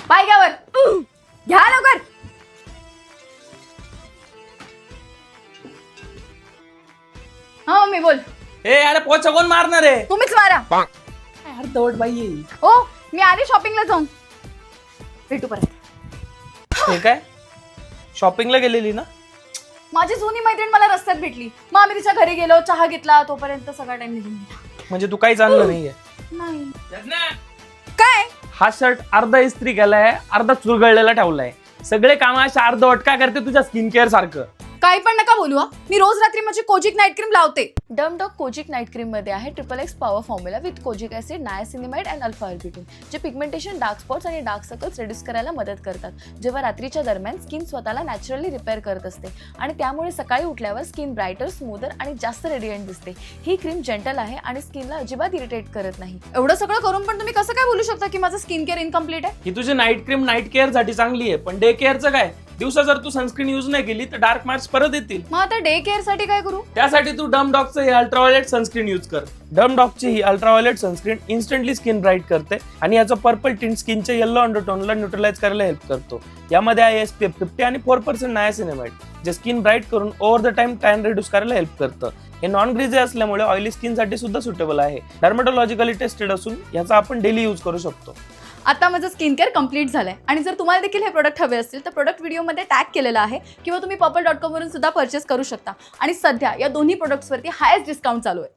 पाय घ्या वर. घ्या लवकर. हा मम्मी बोल. ए अरे पोचा कोण मारणार आहे? तुम्हीच मारा. अर्धवट बाई आहे. ओ मी आली शॉपिंगला जाऊन. भेटू परत. हे काय शॉपिंगला गेलेली ना? माझी जुनी मैत्रीण मला रस्त्यात भेटली. मग आम्ही तिच्या घरी गेलो, चहा घेतला, तोपर्यंत सगळा टाइम निघून गेला. म्हणजे तू काहीच आणलं नाहीये? नाही. काय हा शर्ट अर्धा इस्त्री केलाय, अर्धा चुरगळलेला ठेवलाय. सगळे काम अशा अर्धवट का करते तुझ्या स्किन केअर सारखं? काही पण नका बोलू. मी रोज रात्री माझी कोजिक नाईट क्रीम लावते. डर्मडॉक कोजिक नाईट क्रीम मध्ये आहे XXX power formula with kojic acid, niacinamide and alpha arbutin, जे पिगमेंटेशन, डार्क स्पॉट्स आणि डार्क सर्कल्स रिड्यूस करायला मदत करतात, जेव्हा रात्रीच्या दरम्यान स्किन स्वतःला नॅचरली रिपेअर करत असते आणि त्यामुळे सकाळी उठल्यावर स्किन ब्राईटर, स्मूदर आणि जास्त रेडियंट दिसते. ही क्रीम जेंटल आहे आणि स्किनला अजिबात इरिटेट करत नाही. एवढं सगळं करून पण तुम्ही कसं काय बोलू शकता की माझं स्किन केअर इनकम्प्लीट आहे? ही तुझी नाईट क्रीम नाईट केअर साठी चांगली आहे, पण डे केअरचं काय? दिवसा जर तू सनस्क्रीन यूज नाही केली तर डार्क मार्क्स परत येतील. मग आता डे केअर साठी काय करू? त्यासाठी तू डर्मडॉकचं हे अल्ट्राव्हायोलेट सनस्क्रीन यूज कर. डर्मडॉकची ही ultraviolet sunscreen instantly skin bright करते आणि याचा पर्पल टिंट स्किनच्या येलो अंडरटोनला न्यूट्रलाइज करायला हेल्प करतो. यामध्ये आहे SPF 50 आणि 4% नायसिनामाइड, जे स्किन ब्राईट करून over the time tan reduce करायला हेल्प करतं. हे नॉन ग्रीजी असल्यामुळे ऑइली स्किन साठी सुद्धा सुटेबल आहे. डर्मॅटोलॉजिकली टेस्टेड असून याचा आपण डेली यूज करू शकतो. आता माझं स्किन केअर कम्प्लीट झालंय आणि जर तुम्हाला देखील हे प्रोडक्ट हवे असतील तर प्रोडक्ट व्हिडिओमध्ये टॅग केलेला आहे किंवा तुम्ही purple.com वरून सुद्धा परचेस करू शकता. आणि सध्या या दोन्ही प्रोडक्ट्सवरती हायेस्ट डिस्काउंट चालू आहे.